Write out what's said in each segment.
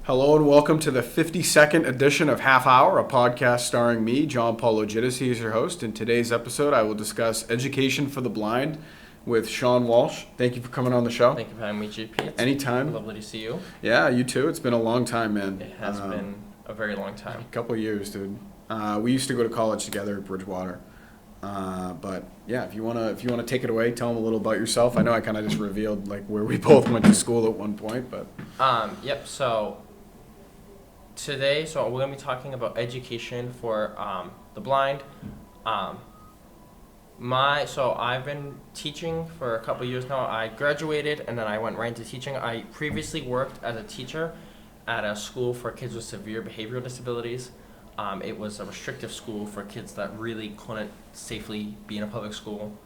Hello and welcome to the 52nd edition of Half Hour, a podcast starring me, John Paul Ogidici, as your host. In today's episode, I will discuss education for the blind with Sean Walsh. Thank you for coming on the show. Thank you for having me, GP. Anytime. Lovely to see you. Yeah, you too. It's been a long time, man. It has been a very long time. A couple of years, dude. We used to go to college together at Bridgewater. But yeah, if you wanna take it away, tell them a little about yourself. I know I kind of just revealed like where we both went to school at one point, but Yep. So today, we're gonna be talking about education for the blind. I've been teaching for a couple of years now. I graduated and then I went right into teaching. I previously worked as a teacher at a school for kids with severe behavioral disabilities. It was a restrictive school for kids that really couldn't safely be in a public school.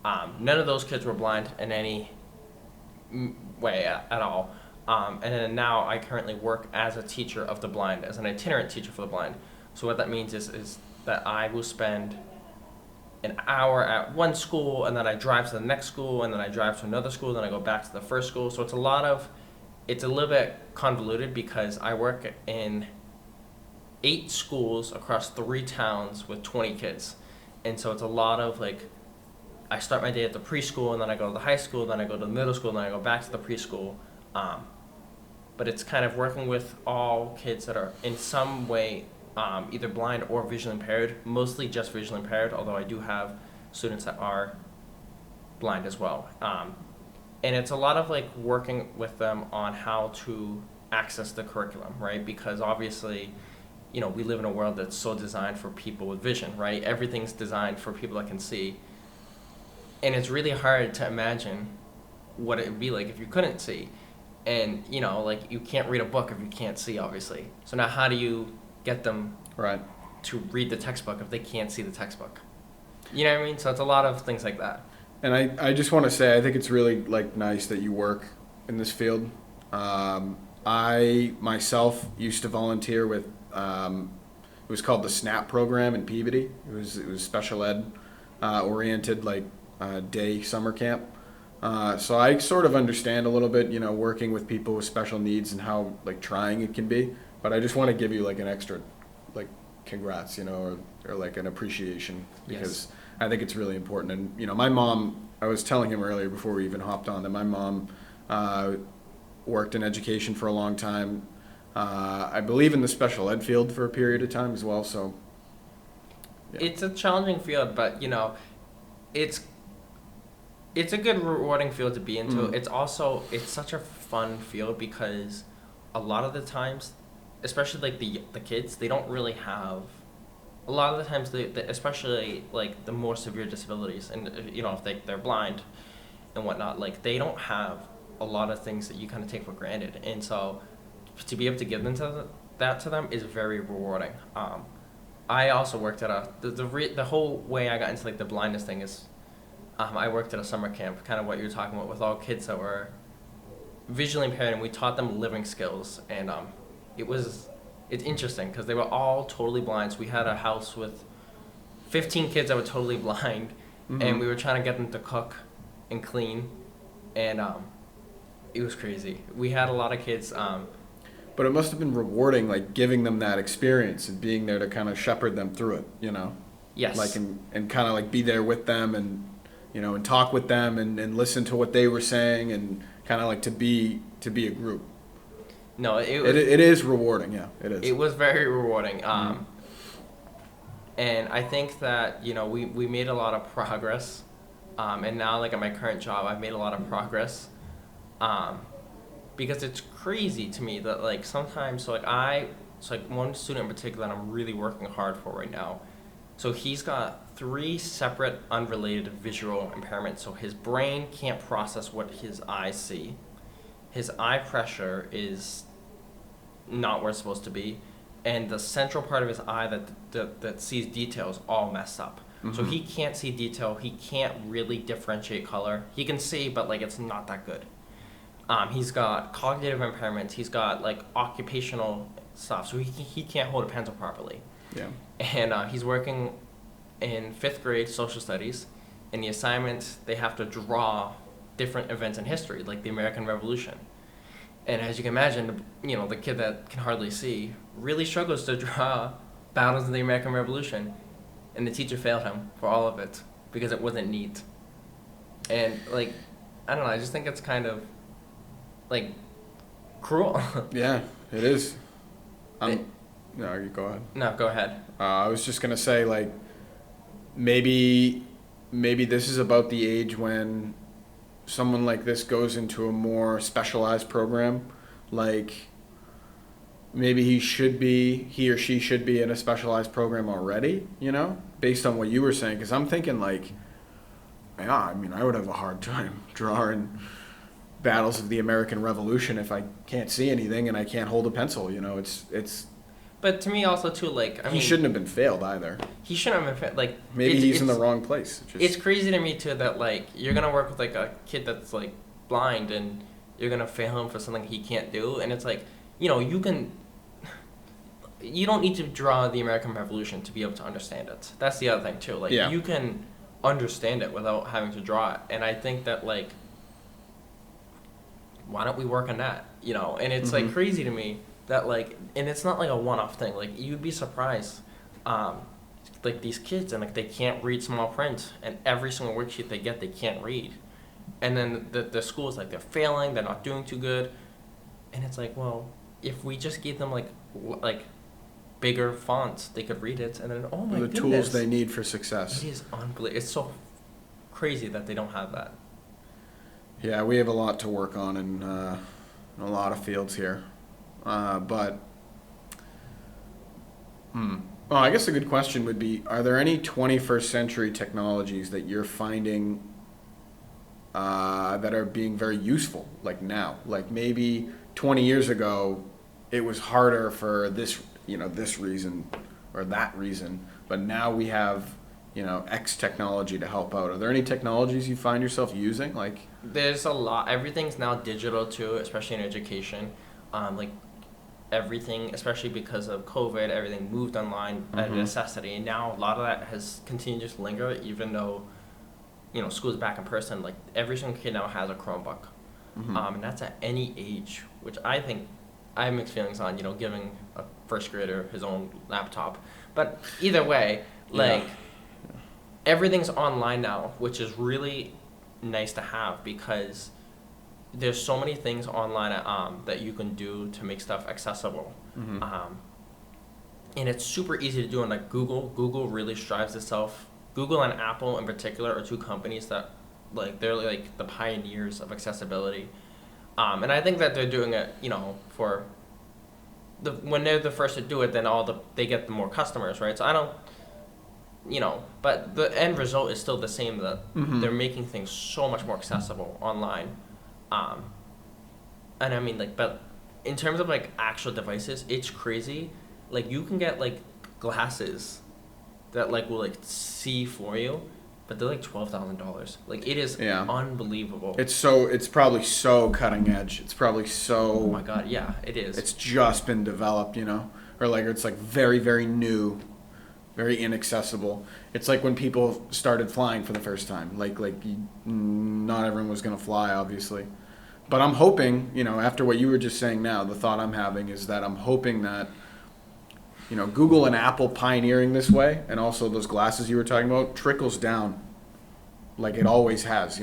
None of those kids were blind in any way at all. And then now I currently work as a teacher of the blind, as an itinerant teacher for the blind. So what that means is that I will spend an hour at one school, and then I drive to the next school, and then I drive to another school, then I go back to the first school. So it's a little bit convoluted because I work in 8 schools across 3 towns with 20 kids. And so it's a lot of I start my day at the preschool, and then I go to the high school, then I go to the middle school, and then I go back to the preschool. But it's kind of working with all kids that are in some way either blind or visually impaired, mostly just visually impaired, although I do have students that are blind as well. And it's a lot of working with them on how to access the curriculum, right? Because obviously, we live in a world that's so designed for people with vision, right? Everything's designed for people that can see. And it's really hard to imagine what it would be like if you couldn't see. And, you can't read a book if you can't see, obviously. So now how do you get them to read the textbook if they can't see the textbook? You know what I mean? So it's a lot of things like that. And I just want to say I think it's really nice that you work in this field. I myself used to volunteer with it was called the SNAP program in Peabody. It was special ed oriented day summer camp. So I sort of understand a little bit, working with people with special needs and how trying it can be. But I just want to give you an extra congrats, or an appreciation, because yes. I think it's really important. And my mom, I was telling him earlier before we even hopped on that my mom worked in education for a long time. I believe in the special ed field for a period of time as well. So yeah. It's a challenging field, but it's a good rewarding field to be into. It's such a fun field because a lot of the times, especially the kids, they don't really have a lot of the times especially the more severe disabilities, and if they're blind and whatnot, they don't have a lot of things that you kind of take for granted. And so to be able to give that to them is very rewarding. I also worked at the whole way I got into the blindness thing is I worked at a summer camp, kind of what you were talking about, with all kids that were visually impaired, and we taught them living skills. And it's interesting because they were all totally blind. So we had a house with 15 kids that were totally blind, mm-hmm. and we were trying to get them to cook and clean, and it was crazy. We had a lot of kids. But it must have been rewarding, giving them that experience and being there to kind of shepherd them through it, Yes. And kind of be there with them and, and talk with them and listen to what they were saying and kind of to be a group. No, it is rewarding. Yeah, it is. It was very rewarding. Mm-hmm. And I think that, we made a lot of progress. And now at my current job, I've made a lot of progress. Because it's crazy to me that sometimes one student in particular that I'm really working hard for right now. So he's got 3 separate unrelated visual impairments. So his brain can't process what his eyes see. His eye pressure is not where it's supposed to be, and the central part of his eye that sees detail is all messed up. Mm-hmm. So he can't see detail. He can't really differentiate color. He can see, but it's not that good. He's got cognitive impairments. He's got occupational stuff, so he can't hold a pencil properly. Yeah. And he's working in 5th grade social studies. In the assignments, they have to draw different events in history, like the American Revolution. And as you can imagine, the kid that can hardly see really struggles to draw battles of the American Revolution. And the teacher failed him for all of it because it wasn't neat. And, like, I don't know, I just think it's kind of, like, cruel. Yeah, it is. It- No, you go ahead. no, go ahead. I was just gonna say, like, maybe this is about the age when someone like this goes into a more specialized program. Like, maybe he or she should be in a specialized program already, based on what you were saying. Because I'm thinking, like, yeah, I mean, I would have a hard time drawing battles of the American Revolution if I can't see anything and I can't hold a pencil. It's But to me also, too, like, I he mean, shouldn't have been failed either. he shouldn't have been, like... Maybe he's in the it's- wrong place. It's crazy to me, too, that, like, you're going to work with, like, a kid that's, like, blind and you're going to fail him for something he can't do. And it's like, you don't need to draw the American Revolution to be able to understand it. That's the other thing, too. Like, Yeah. you can understand it without having to draw it. And I think that, like, why don't we work on that? And it's, like, crazy to me that, like, and it's not, like, a one-off thing. Like, you'd be surprised. Like, these kids, and, like, they can't read small print. And every single worksheet they get, they can't read. And then the school's, like, they're failing. They're not doing too good. And it's like, well, if we just gave them, like bigger fonts, they could read it, and then the goodness, tools they need for success. It is unbelievable. It's so crazy that they don't have that. Yeah, we have a lot to work on in a lot of fields here. But, well, I guess a good question would be, are there any 21st century technologies that you're finding that are being very useful, like now? Like maybe 20 years ago, it was harder for this reason or that reason, but now we have, X technology to help out. Are there any technologies you find yourself using? Like, There's a lot. Everything's now digital too, especially in education. Like everything, especially because of COVID, everything moved online at necessity, and now a lot of that has continued to just linger, even though school's back in person. Like every single kid now has a Chromebook, and that's at any age, which I think I have mixed feelings on. Giving a first grader his own laptop, but either way, like. Yeah. Everything's online now, which is really nice to have because there's so many things online that you can do to make stuff accessible. And it's super easy to do on like Google. Google really strives itself. Google and Apple in particular are two companies that they're like the pioneers of accessibility. And I think that they're doing it, for when they're the first to do it, then they get the more customers, right? So I don't, but the end result is still the same, that they're making things so much more accessible online. And I mean, but in terms of actual devices, it's crazy. Like you can get glasses that will see for you, but they're $12,000. Like it is unbelievable. It's probably so cutting edge. It's probably so. Oh my God, yeah, it is. It's just been developed, or it's very, very new, very inaccessible. It's like when people started flying for the first time. Not everyone was going to fly, obviously. But I'm hoping, after what you were just saying now, the thought I'm having is that I'm hoping that, Google and Apple pioneering this way, and also those glasses you were talking about, trickles down like it always has,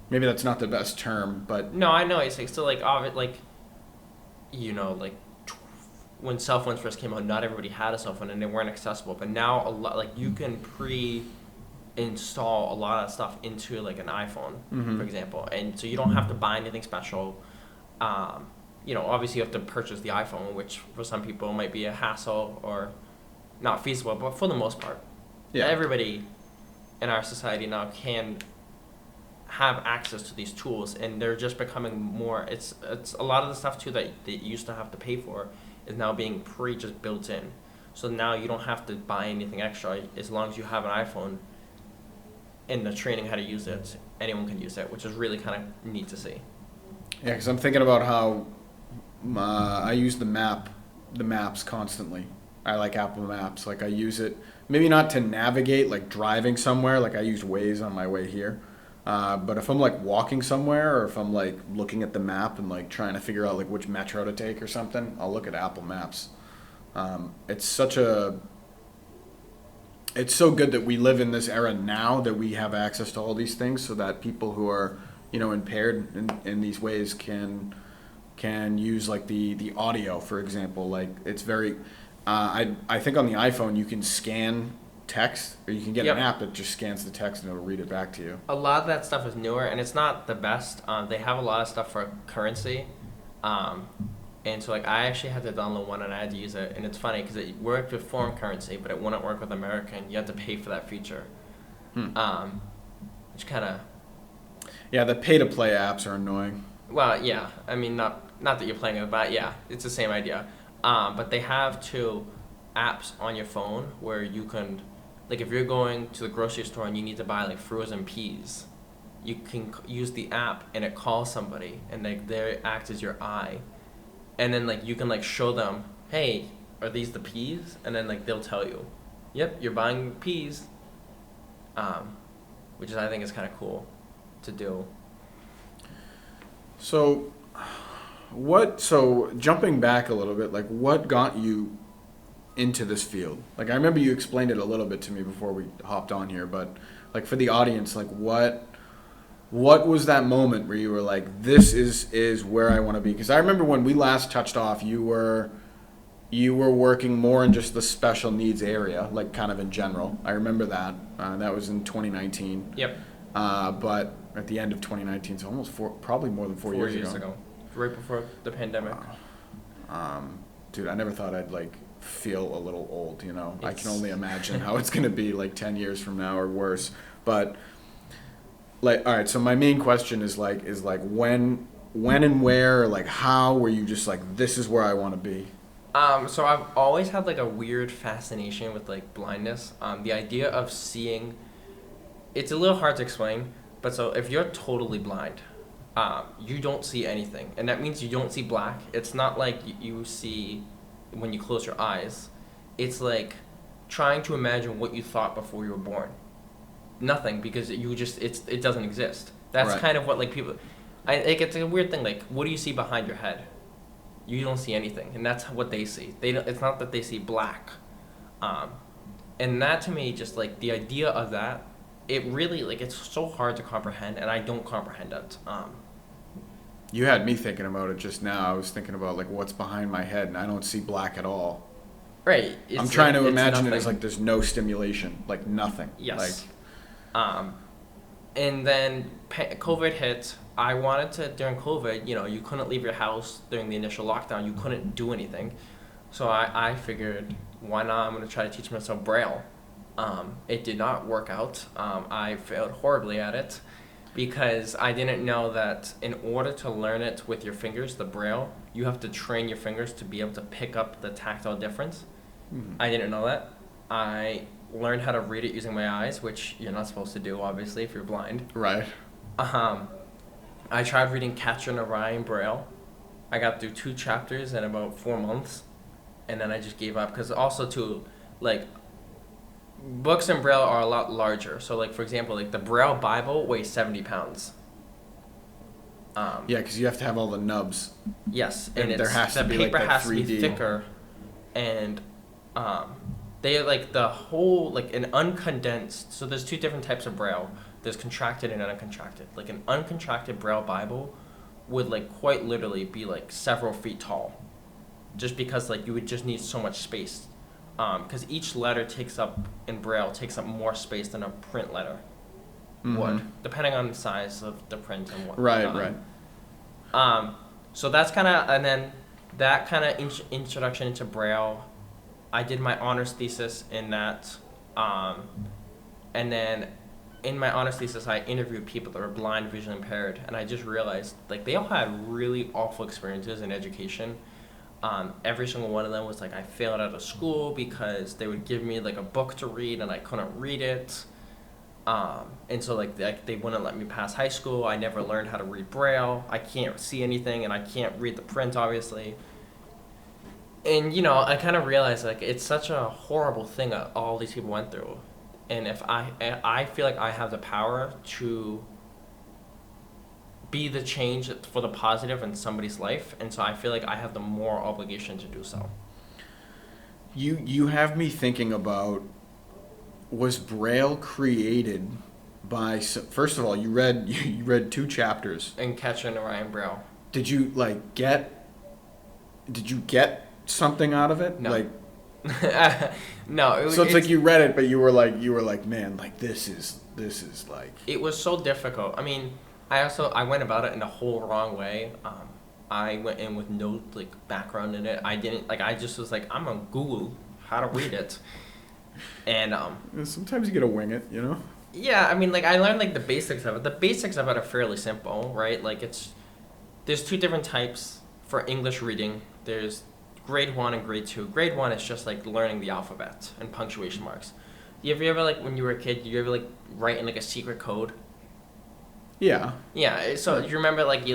Maybe that's not the best term, but... No, I know. It's still when cell phones first came out, not everybody had a cell phone and they weren't accessible. But now, a lot you can install a lot of stuff into an iPhone, for example, and so you don't have to buy anything special. Obviously you have to purchase the iPhone, which for some people might be a hassle or not feasible, but for the most part, everybody in our society now can have access to these tools, and they're just becoming more. It's a lot of the stuff too that they used to have to pay for is now being just built in. So now you don't have to buy anything extra as long as you have an iPhone. And the training how to use it, anyone can use it, which is really kind of neat to see. Yeah, because I'm thinking about how I use the maps constantly. I like Apple Maps. I use it, maybe not to navigate, driving somewhere. I used Waze on my way here. But if I'm like walking somewhere, or if I'm like looking at the map and like trying to figure out like which metro to take or something, I'll look at Apple Maps. It's such a it's so good that we live in this era now that we have access to all these things, so that people who are, impaired in these ways can use like the audio, for example. Like it's very I think on the iPhone you can scan text, or you can get an Yep. app that just scans the text and it'll read it back to you. A lot of that stuff is newer, and it's not the best. They have a lot of stuff for currency, um, and so like I actually had to download one and I had to use it, and it's funny because it worked with foreign currency, but it wouldn't work with American. You had to pay for that feature, Hmm. which kind of Yeah, the pay to play apps are annoying. well, yeah. I mean, not that you're playing it, but yeah, it's the same idea. But they have two apps on your phone where you can, like, if you're going to the grocery store and you need to buy like frozen peas, you can use the app and it calls somebody and they act as your eye, and then like you can like show them, hey, are these the peas? And then like they'll tell you, yep, you're buying peas, which is I think is kind of cool to do. So, jumping back a little bit, like what got you into this field? Like I remember you explained it a little bit to me before we hopped on here, but like for the audience, like what was that moment where you were like, this is where I want to be? Because I remember when we last touched off, you were working more in just the special needs area, like kind of in general. I remember that. That was in 2019. Yep. But at the end of 2019, so almost probably more than 4 years ago. Right before the pandemic. Dude, I never thought I'd like feel a little old, you know. I can It's- only imagine how it's going to be like 10 years from now or worse. But like, all right, so my main question is when and where, like how were you just like, this is where I want to be? So I've always had like a weird fascination with like blindness. The idea of seeing, it's a little hard to explain, but so if you're totally blind, you don't see anything, and that means you don't see black. It's not like you see when you close your eyes. It's like trying to imagine what you thought before you were born. Nothing, because it doesn't exist. That's Right. kind of what like people, it's a weird thing. Like, what do you see behind your head? You don't see anything, and that's what they see. They don't, it's not that they see black, and that to me, just like the idea of that, it really like it's so hard to comprehend, and I don't comprehend it. You had me thinking about it just now. I was thinking about like what's behind my head, and I don't see black at all. Right. I'm trying to it's imagine it nothing. as like there's no stimulation, like nothing. Yes. And then COVID hit. I wanted to, during COVID, you couldn't leave your house during the initial lockdown. You couldn't do anything. So I figured, why not? I'm going to try to teach myself Braille. It did not work out. I failed horribly at it because I didn't know that in order to learn it with your fingers, the Braille, you have to train your fingers to be able to pick up the tactile difference. Mhm. I didn't know that. I learned how to read it using my eyes, which you're not supposed to do, obviously, if you're blind. Right. I tried reading Catcher in the Rye in Braille. I got through 2 chapters in about 4 months, and then I just gave up. Because also, too, like, books in Braille are a lot larger. So, like, for example, like, the Braille Bible weighs 70 pounds. Yeah, because you have to have all the nubs. Yes, And and there it's, has the to be, like, paper that has to be 3D. thicker, and they like the whole like an uncondensed. So there's 2 different types of Braille. There's contracted and uncontracted. Like an uncontracted Braille Bible would like quite literally be like several feet tall, just because like you would just need so much space, because each letter in Braille takes up more space than a print letter would, Mhm. depending on the size of the print and what. Right. So that's kind of, and then that kind of introduction into Braille, I did my honors thesis in that, and then in my honors thesis, I interviewed people that were blind, visually impaired, and I just realized like they all had really awful experiences in education. Every single one of them was like, I failed out of school because they would give me like a book to read and I couldn't read it. And so like they wouldn't let me pass high school. I never learned how to read Braille. I can't see anything and I can't read the print, obviously. And I kind of realized like it's such a horrible thing that all these people went through. And if I feel like I have the power to be the change for the positive in somebody's life, and so I feel like I have the moral obligation to do so. You have me thinking about, was Braille created by first of all, you read 2 chapters. And Catcher in the Rye Braille. Did you get something out of it? No. Like, no. So it's like you read it, but you were like, man, like this is like. It was so difficult. I mean, I went about it in a whole wrong way. I went in with no like background in it. I didn't like. I just was like, I'm gonna Google how to read it, and sometimes you gotta wing it, you know. Yeah, I mean, like I learned like the basics of it. The basics of it are fairly simple, right? Like there's 2 different types for English reading. There's grade 1 and grade 2. Grade 1 is just like learning the alphabet and punctuation marks. You ever like when you were a kid, you ever like write in like a secret code? Yeah. Yeah. So you remember like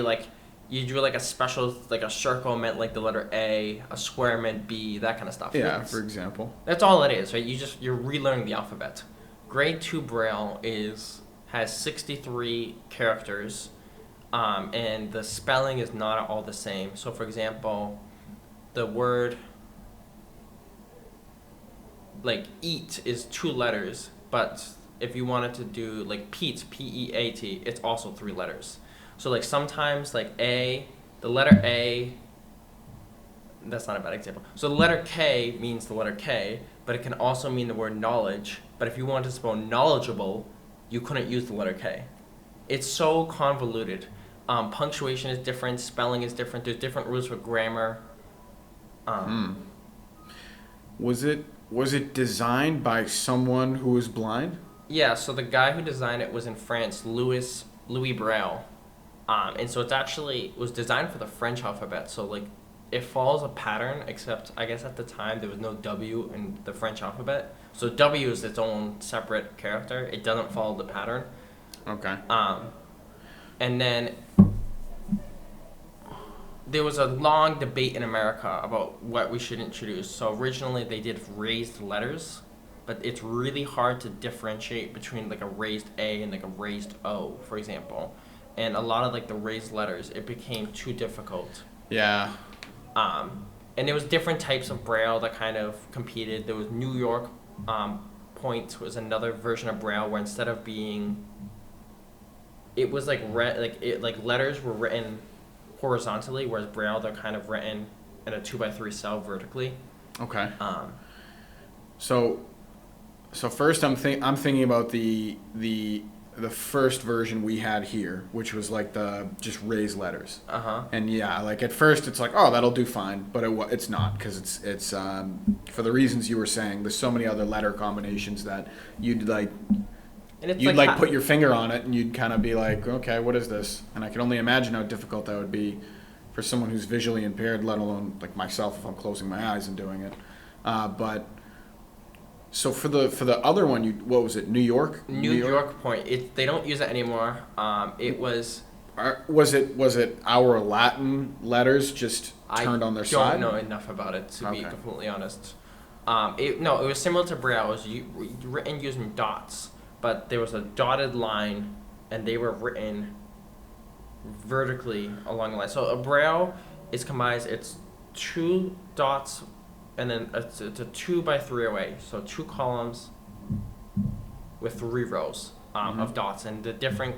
you drew like a special like a circle meant like the letter A, a square meant B, that kind of stuff. Yeah, for example. That's all it is, right? You're relearning the alphabet. Grade 2 Braille has 63 characters, and the spelling is not all the same. So, for example, the word like eat is 2 letters, but if you wanted to do like Pete, P-E-A-T, it's also 3 letters. So like sometimes like the letter A, that's not a bad example. So the letter K means the letter K, but it can also mean the word knowledge. But if you wanted to spell knowledgeable, you couldn't use the letter K. It's so convoluted. Punctuation is different, spelling is different, there's different rules for grammar. Was it designed by someone who was blind? Yeah, so the guy who designed it was in France, Louis Braille. And so it was designed for the French alphabet. So like it follows a pattern, except I guess at the time there was no W in the French alphabet. So W is its own separate character. It doesn't follow the pattern. Okay. And then there was a long debate in America about what we should introduce. So originally they did raised letters, but it's really hard to differentiate between like a raised A and like a raised O, for example. And a lot of like the raised letters, it became too difficult. Yeah. And there was different types of Braille that kind of competed. There was New York Point was another version of Braille where instead of being, it was like letters were written horizontally, whereas Braille they're kind of written in a 2x3 cell vertically. Okay. So first I'm thinking about the first version we had here, which was like the just raised letters. And yeah, like at first it's like, oh, that'll do fine, but it's not, because it's for the reasons you were saying. There's so many other letter combinations that you'd put your finger on it and you'd kind of be like, okay, what is this? And I can only imagine how difficult that would be for someone who's visually impaired, let alone like myself if I'm closing my eyes and doing it. But so for the other one, what was it? New York Point. They don't use it anymore. It was. Was it our Latin letters just turned on their side? I don't know enough about it to be completely honest. It was similar to Braille. It was written using dots, but there was a dotted line, and they were written vertically along the line. So a Braille is combined. It's 2 dots. And then it's a 2x3 array, so 2 columns with 3 rows of dots, and the different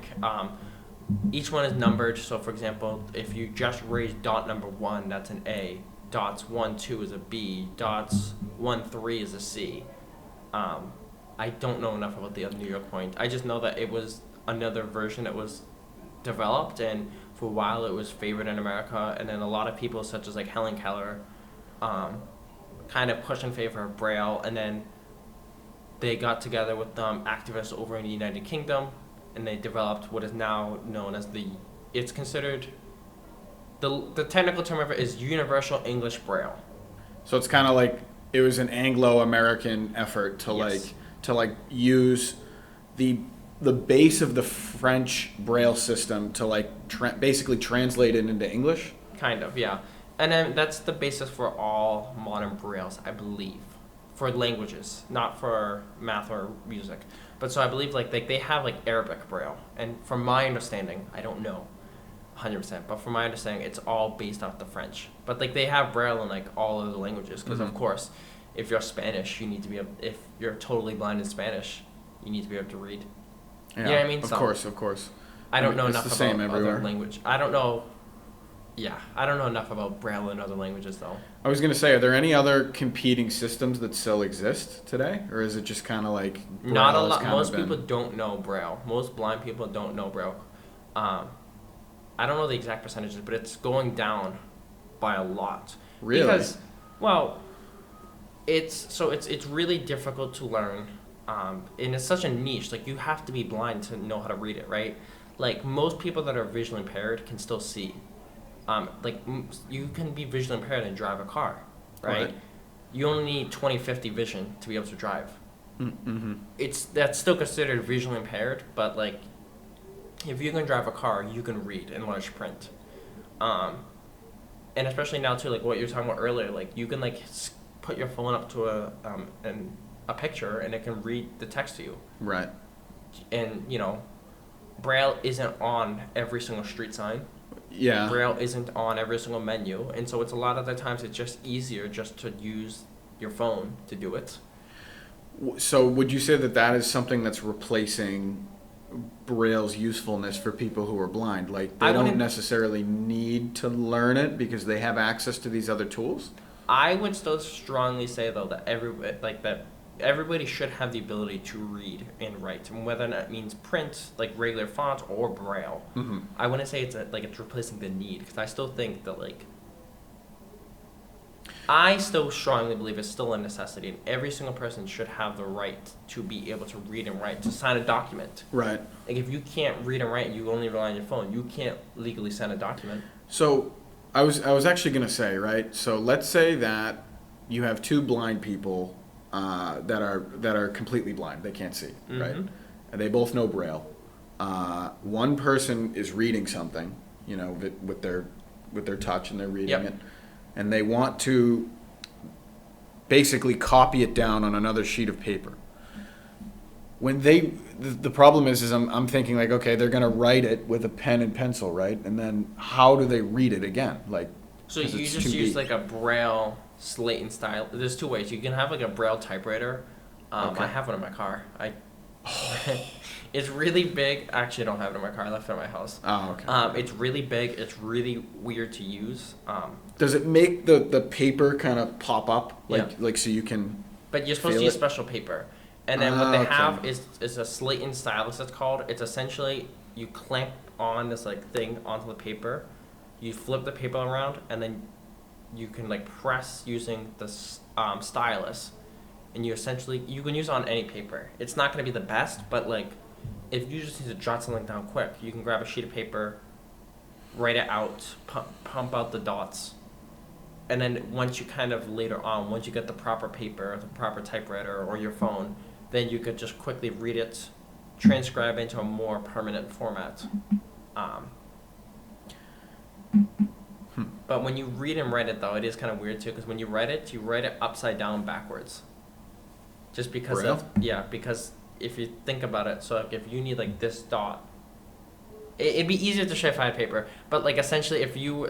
each one is numbered. So, for example, if you just raise dot number 1, that's an A. Dots 1, 2 is a B. Dots 1, 3 is a C. I don't know enough about the other New York Point. I just know that it was another version that was developed, and for a while it was favored in America, and then a lot of people, such as like Helen Keller, kind of pushed in favor of Braille, and then they got together with activists over in the United Kingdom, and they developed what is now known as it's considered, the technical term of it is Universal English Braille. So it's kind of like it was an Anglo-American effort to use the base of the French Braille system to basically translate it into English. Kind of, yeah. And then that's the basis for all modern Brailles, I believe, for languages, not for math or music. But so I believe like they have like Arabic Braille, and from my understanding, I don't know, 100%. But from my understanding, it's all based off the French. But like they have Braille in like all of the languages because of course, if you're Spanish, you need to be able, if you're totally blind in Spanish, you need to be able to read. Yeah, you know what I mean? Of So, course, of course. I don't know it's enough the same about everywhere. other language. I don't know. Yeah, I don't know enough about Braille in other languages though. I was gonna say, are there any other competing systems that still exist today, or is it just kind of like Not a Braille has lot. kinda Most been- people don't know Braille. Most blind people don't know Braille. I don't know the exact percentages, but it's going down by a lot. Really? Because, well, it's really difficult to learn, and it's such a niche. Like you have to be blind to know how to read it, right? Like most people that are visually impaired can still see. You can be visually impaired and drive a car, right? Right. You only need 20/50 vision to be able to drive. Mm-hmm. That's still considered visually impaired, but like if you can drive a car, you can read in large print. And especially now too, like what you were talking about earlier, like you can like put your phone up to a picture and it can read the text to you. Right. And you know, Braille isn't on every single street sign. Yeah. Braille isn't on every single menu, and so it's a lot of the times it's just easier just to use your phone to do it. So would you say that that is something that's replacing Braille's usefulness for people who are blind? Like they don't necessarily need to learn it because they have access to these other tools? I would still strongly say though that everybody should have the ability to read and write, and whether that means print like regular font or Braille. Mm-hmm. I wouldn't say it's replacing the need, because I still think that I still strongly believe it's still a necessity, and every single person should have the right to be able to read and write, to sign a document. Right. Like if you can't read and write and you only rely on your phone, you can't legally sign a document. So I was actually going to say, right? So let's say that you have two blind people that are completely blind. They can't see, right? And they both know Braille. One person is reading something, you know, with their touch, and they're reading it, and they want to basically copy it down on another sheet of paper. When the problem is I'm thinking like, okay, they're gonna write it with a pen and pencil, right? And then how do they read it again? Like, so you just use like a Braille slate and style. There's two ways. You can have like a Braille typewriter. Okay. I have one in my car. It's really big. Actually, I don't have it in my car. I left it at my house. Oh, okay. It's really big. It's really weird to use. Does it make the paper kind of pop up like so you can? But you're supposed to feel use it? special paper. And then what they Okay. have is a slate and stylus, it's called. It's essentially you clamp on this like thing onto the paper. You flip the paper around, and then you can like press using the stylus, and you can use it on any paper. It's not going to be the best, but like if you just need to jot something down quick, you can grab a sheet of paper, write it out, pump out the dots, and then once you once you get the proper paper, the proper typewriter or your phone, then you could just quickly read it, transcribe into a more permanent format. But when you read and write it, though, it is kind of weird too, because when you write it upside down backwards. Just because because if you think about it, so like if you need like this dot, it'd be easier to show if I had paper, but like essentially if you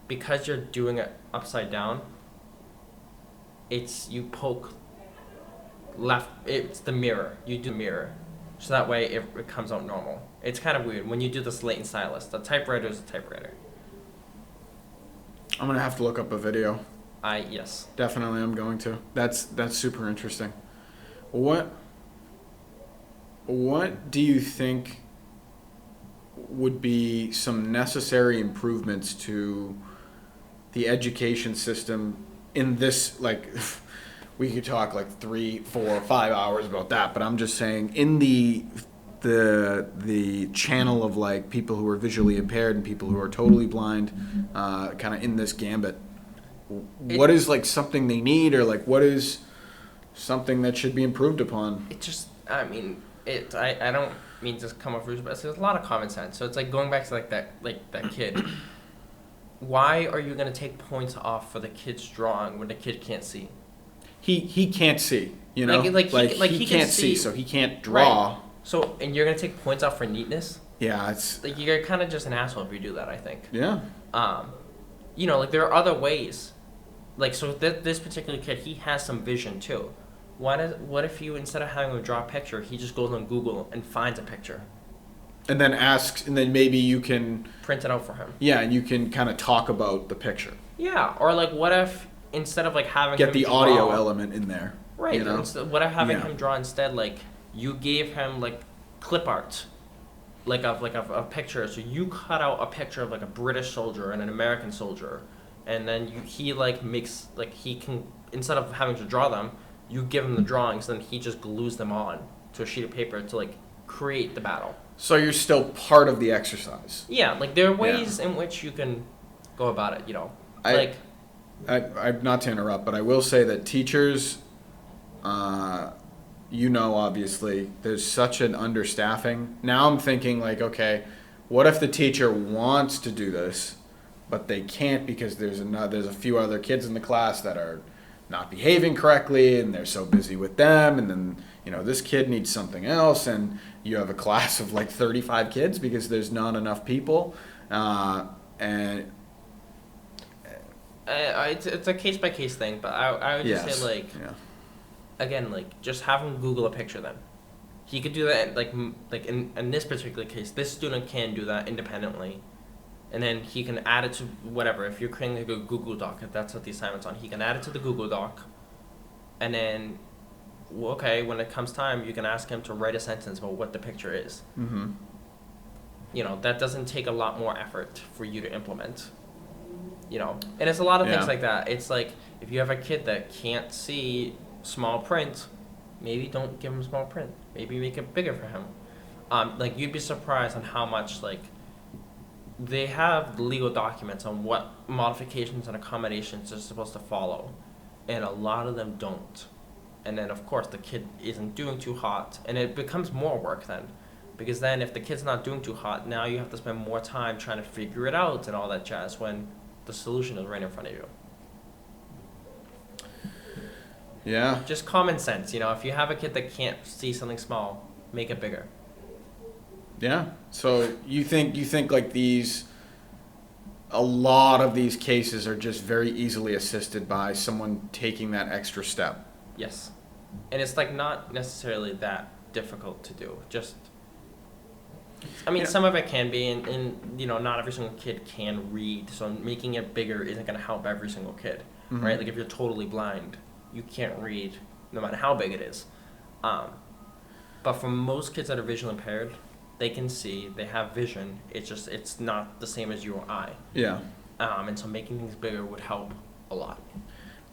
because you're doing it upside down, you poke left, it's the mirror, you do the mirror, so that way it comes out normal. It's kind of weird when you do the slate and stylus. The typewriter is a typewriter. I'm gonna have to look up a video. Yes. Definitely, I'm going to. That's super interesting. What do you think would be some necessary improvements to the education system in this, like, we could talk like 3, 4, 5 hours about that, but I'm just saying in the channel of like people who are visually impaired and people who are totally blind, kind of in this gambit, what is like something they need, or like what is something that should be improved upon? It just, I don't mean to come off rude, but there's a lot of common sense. So it's like going back to that kid. Why are you gonna take points off for the kid's drawing when the kid can't see? He can't see, you know, he can't see, so he can't draw. Right. So, and you're gonna take points off for neatness? Yeah, it's Like you're kind of just an asshole if you do that. I think. yeah. Um, like there are other ways. Like so, this particular kid, he has some vision too. What if you, instead of having him draw a picture, he just goes on Google and finds a picture, And then asks, and then maybe you can, print it out for him. yeah, and you can kind of talk about the picture. Yeah, or like what if instead of like having Get him the draw, audio element in there. right? You know? What if having Yeah. him draw instead, like you gave him like clip art, of a picture. So you cut out a picture of like a British soldier and an American soldier, and then he like makes like he can, instead of having to draw them, you give him the drawings, then he just glues them on to a sheet of paper to like create the battle. So you're still part of the exercise. Yeah, like there are ways in which you can go about it. I not to interrupt, but I will say that teachers, obviously, there's such an understaffing. Now I'm thinking like, okay, what if the teacher wants to do this, but they can't because there's a few other kids in the class that are not behaving correctly, and they're so busy with them, and then this kid needs something else, and you have a class of like 35 kids because there's not enough people, and it's a case by case thing, but I would just yes, say like, yeah. again, like just have him Google a picture. Then he could do that. Like in this particular case, this student can do that independently, and then he can add it to whatever. If you're creating like a Google Doc, if that's what the assignment's on, he can add it to the Google Doc, and then okay, when it comes time, you can ask him to write a sentence about what the picture is. Mm-hmm. That doesn't take a lot more effort for you to implement. And it's a lot of things Yeah. like that. It's like if you have a kid that can't see small print, maybe don't give him small print. Maybe make it bigger for him. Like you'd be surprised on how much like they have legal documents on what modifications and accommodations are supposed to follow, and a lot of them don't. And then of course the kid isn't doing too hot, and it becomes more work then. Because then if the kid's not doing too hot, now you have to spend more time trying to figure it out and all that jazz when the solution is right in front of you. Yeah. Just common sense, if you have a kid that can't see something small, make it bigger. Yeah. So you think like a lot of these cases are just very easily assisted by someone taking that extra step. Yes. And it's like not necessarily that difficult to do. Yeah. Some of it can be, and not every single kid can read, so making it bigger isn't going to help every single kid, Mhm. right? Like if you're totally blind, you can't read no matter how big it is. But for most kids that are visually impaired, they can see, they have vision, it's not the same as you or I. Yeah. And so making things bigger would help a lot.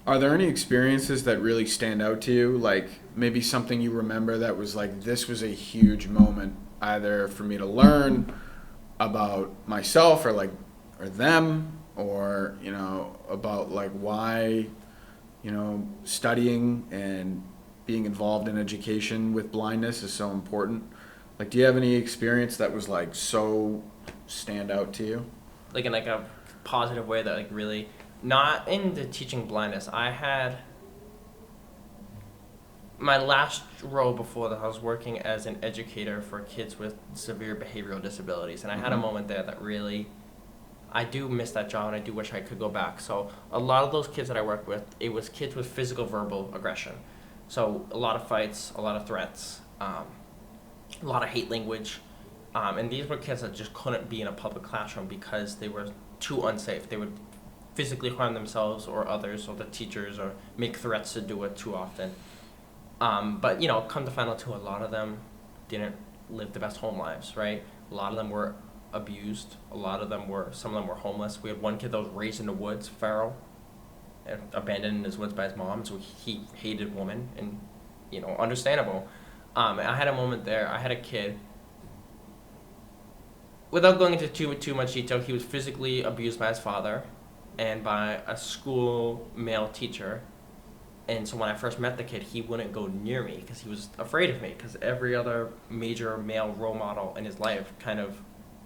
Are there any experiences that really stand out to you? Like maybe something you remember that was like, this was a huge moment, either for me to learn about myself or them, or, about like why, studying and being involved in education with blindness is so important. Like, do you have any experience that was like so stand out to you? Like in like a positive way that like really, not in the teaching blindness. I had my last role before that, I was working as an educator for kids with severe behavioral disabilities, and I had a Mhm. moment there that really, I do miss that job, and I do wish I could go back. So a lot of those kids that I worked with, it was kids with physical verbal aggression. So a lot of fights, a lot of threats, a lot of hate language, and these were kids that just couldn't be in a public classroom because they were too unsafe. They would physically harm themselves or others or the teachers, or make threats to do it too often. But come to find out too, a lot of them didn't live the best home lives, right? A lot of them were abused. Some of them were homeless. We had one kid that was raised in the woods, feral, and abandoned in his woods by his mom, so he hated women, and understandable. And I had a moment there. I had a kid. Without going into too much detail, he was physically abused by his father, and by a school male teacher. And so when I first met the kid, he wouldn't go near me because he was afraid of me, because every other major male role model in his life kind of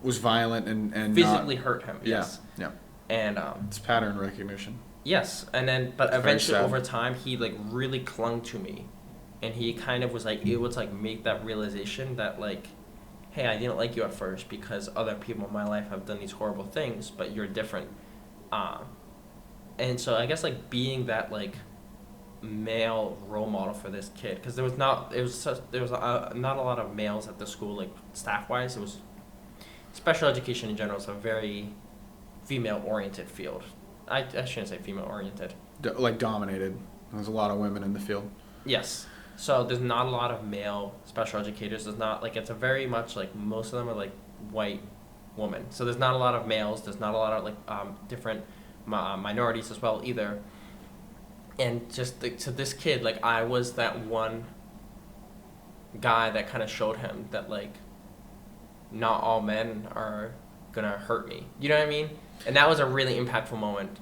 Was violent and physically not, hurt him. yeah, Yes. yeah. And It's pattern recognition. yes, and then but It's very eventually sad. over time he like really clung to me, and he kind of was like able to like make that realization that like, hey, I didn't like you at first because other people in my life have done these horrible things, but you're different. Um, and so I guess like being that like male role model for this kid, because there was not a lot of males at the school, like staff wise. It was special education in general is a very female oriented field. I shouldn't say female oriented. Like dominated. There's a lot of women in the field. Yes. So there's not a lot of male special educators. There's not like it's a very much like most of them are like white women. So there's not a lot of males. There's not a lot of like different minorities as well either. And just to this kid, like I was that one guy that kind of showed him that like not all men are gonna hurt me. You know what I mean? And that was a really impactful moment.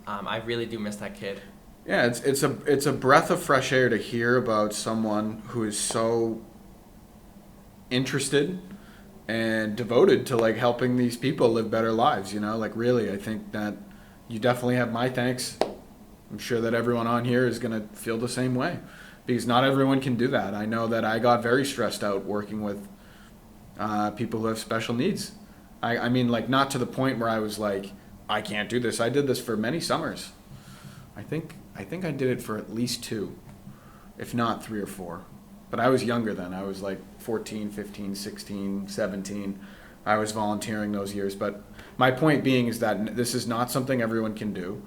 I really do miss that kid. Yeah, it's a breath of fresh air to hear about someone who is so interested and devoted to like helping these people live better lives, you know? Like really, I think that you definitely have my thanks. I'm sure that everyone on here is going to feel the same way because not everyone can do that. I know that I got very stressed out working with people who have special needs. I mean, like not to the point where I was like, I can't do this. I did this for many summers. I think I did it for at least 2, if not 3 or 4. But I was younger then. I was like 14, 15, 16, 17. I was volunteering those years. But my point being is that this is not something everyone can do.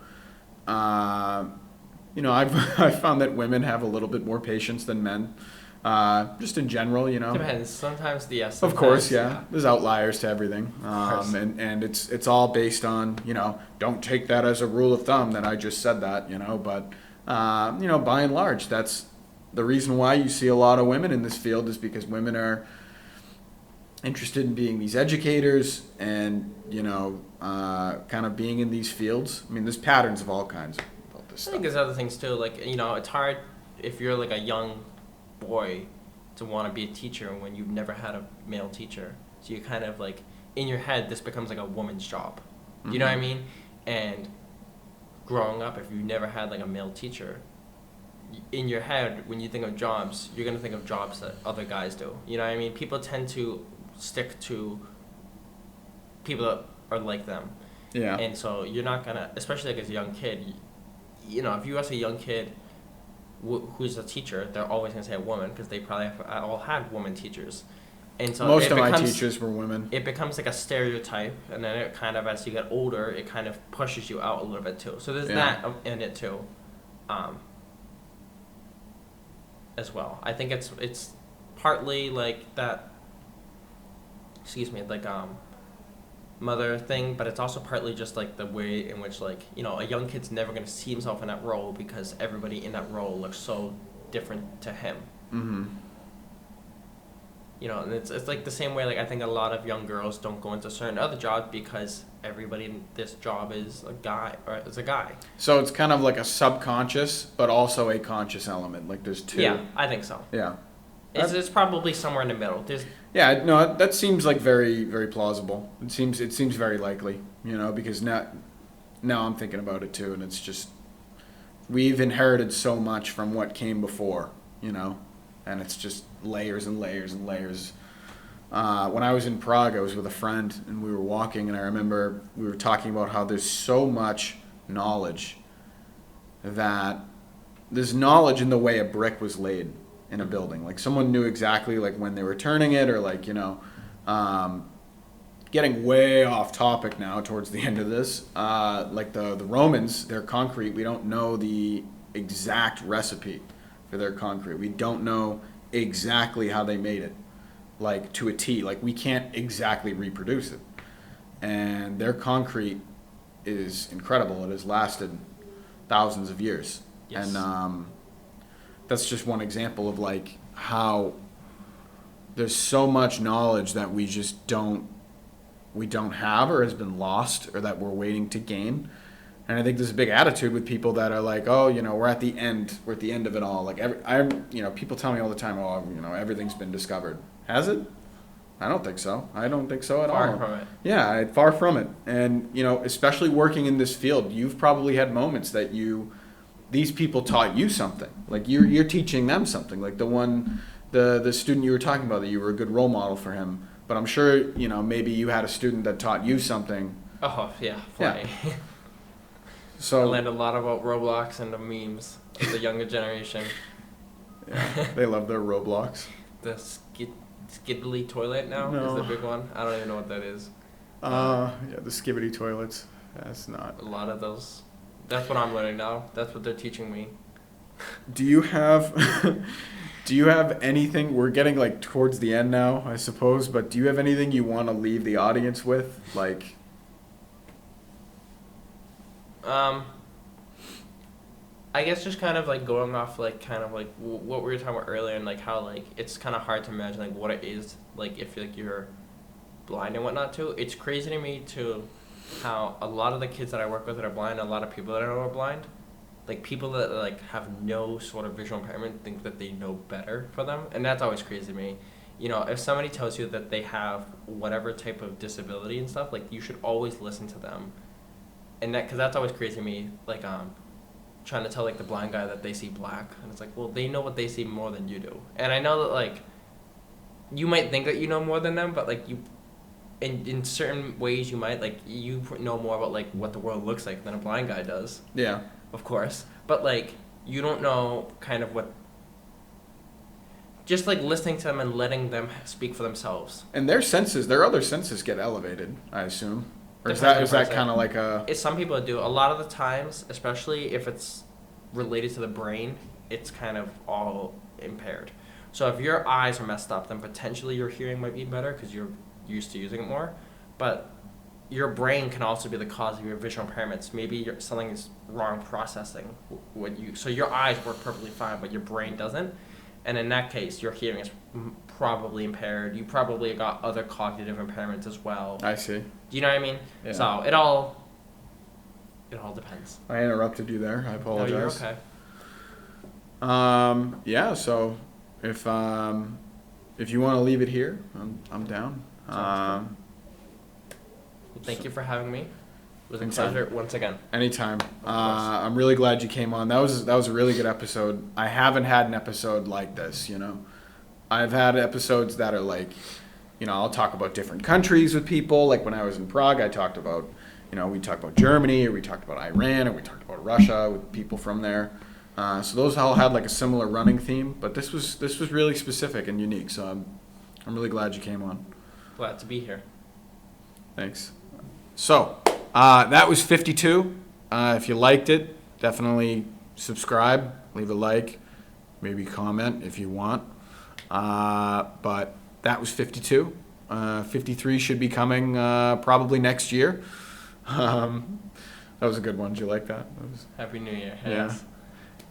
You know, I've found that women have a little bit more patience than men. Just in general, you know. Depends. Sometimes yes. Of course, yeah. There's outliers to everything. And it's all based on, you know, don't take that as a rule of thumb that I just said that, you know, but you know, by and large, that's the reason why you see a lot of women in this field is because women are interested in being these educators and, you know, kind of being in these fields. I mean, there's patterns of all kinds about this I stuff. think there's other things too. Like, you know, it's hard if you're like a young boy to want to be a teacher when you've never had a male teacher. So you kind of like, in your head, this becomes like a woman's job. You know what I mean? And growing up, if you never had like a male teacher, in your head, when you think of jobs, you're going to think of jobs that other guys do. You know what I mean? People tend to stick to people that are like them. Yeah. And so you're not going to, especially like as a young kid, you know, if you ask a young kid who's a teacher, they're always going to say a woman because they probably have all had woman teachers. And so Most of my teachers were women. It becomes like a stereotype, and then it kind of, as you get older, it kind of pushes you out a little bit too. So there's that in it too, as well. I think it's partly like that. Excuse me, like mother thing, but it's also partly just like the way in which, like, you know, a young kid's never going to see himself in that role because everybody in that role looks so different to him. Mm-hmm. You know, and it's like the same way, like, I think a lot of young girls don't go into certain other jobs because everybody in this job is a guy, or is a guy. So it's kind of like a subconscious, but also a conscious element. Like there's two. Yeah, I think so. Yeah. It's probably somewhere in the middle. Yeah, no, that seems like very, very plausible. It seems very likely, you know, because now I'm thinking about it too, and it's just we've inherited so much from what came before, you know, and it's just layers and layers and layers. When I was in Prague, I was with a friend, and we were walking, and I remember we were talking about how there's so much knowledge that there's knowledge in the way a brick was laid in a building. Like someone knew exactly like when they were turning it, or like, you know, getting way off topic now towards the end of this, like the Romans, their concrete, we don't know the exact recipe for their concrete. We don't know exactly how they made it, like to a T. Like we can't exactly reproduce it. And their concrete is incredible. It has lasted thousands of years. Yes. And that's just one example of like how there's so much knowledge that we just don't have, or has been lost, or that we're waiting to gain. And I think there's a big attitude with people that are like, oh, you know, we're at the end of it all. Like people tell me all the time, oh, you know, everything's been discovered. Has it? I don't think so. I don't think so at all. Far from it. Yeah, far from it. And, you know, especially working in this field, you've probably had moments that these people taught you something. Like you're teaching them something. Like the student you were talking about, that you were a good role model for him. but I'm sure, maybe you had a student that taught you something. Oh yeah, plenty. I So learned a lot about Roblox and the memes of the younger generation. yeah, they love their Roblox. The skiddly toilet now is No. the big one. I don't even know what that is. Yeah, the skibbity toilets. That's not. A lot of those. That's what I'm learning now. That's what they're teaching me. Do you have do you have anything, we're getting like towards the end now, I suppose, but do you have anything you want to leave the audience with? Like, I guess just kind of like going off like kind of like what we were talking about earlier, and like how like it's kind of hard to imagine like what it is like if like you're blind and whatnot too. It's crazy to me too how a lot of the kids that I work with that are blind, a lot of people that I know are blind, like people that like have no sort of visual impairment think that they know better for them, and that's always crazy to me. If somebody tells you that they have whatever type of disability and stuff, like you should always listen to them, and that because that's always crazy to me. Like trying to tell like the blind guy that they see black, and it's like, well, they know what they see more than you do, and I know that like you might think that you know more than them, but like you in certain ways you might like you know more about like what the world looks like than a blind guy does, yeah. of course, but like you don't know kind of what, just like listening to them and letting them speak for themselves. And their other senses get elevated, I assume. Or is Depends that on the kind of like a... It's some people that do. A lot of the times, especially if it's related to the brain, it's kind of all impaired. So if your eyes are messed up, then potentially your hearing might be better because you're used to using it more. But your brain can also be the cause of your visual impairments. Maybe something is wrong processing so your eyes work perfectly fine, but your brain doesn't. And in that case, your hearing is probably impaired. You probably got other cognitive impairments as well. I see. Do you know what I mean? Yeah. So it all depends. I interrupted you there. I apologize. No, you're okay. Yeah, so if you want to leave it here, I'm down. Well, thank you for having me. It was a Anytime. pleasure once again. Anytime. course. I'm really glad you came on. That was a really good episode. I haven't had an episode like this, I've had episodes that are like, I'll talk about different countries with people. Like when I was in Prague, I talked about, we talked about Germany, or we talked about Iran, or we talked about Russia with people from there. So those all had like a similar running theme, but this was really specific and unique. So I'm really glad you came on. Glad to be here. Thanks. So that was 52. If you liked it, definitely subscribe, leave a like, maybe comment if you want. But that was 52. 53 should be coming probably next year. That was a good one. Did you like that? Happy New Year. Yeah.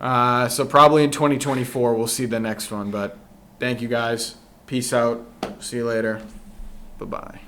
Yes. So probably in 2024 we'll see the next one. But thank you guys. Peace out. See you later. Bye-bye.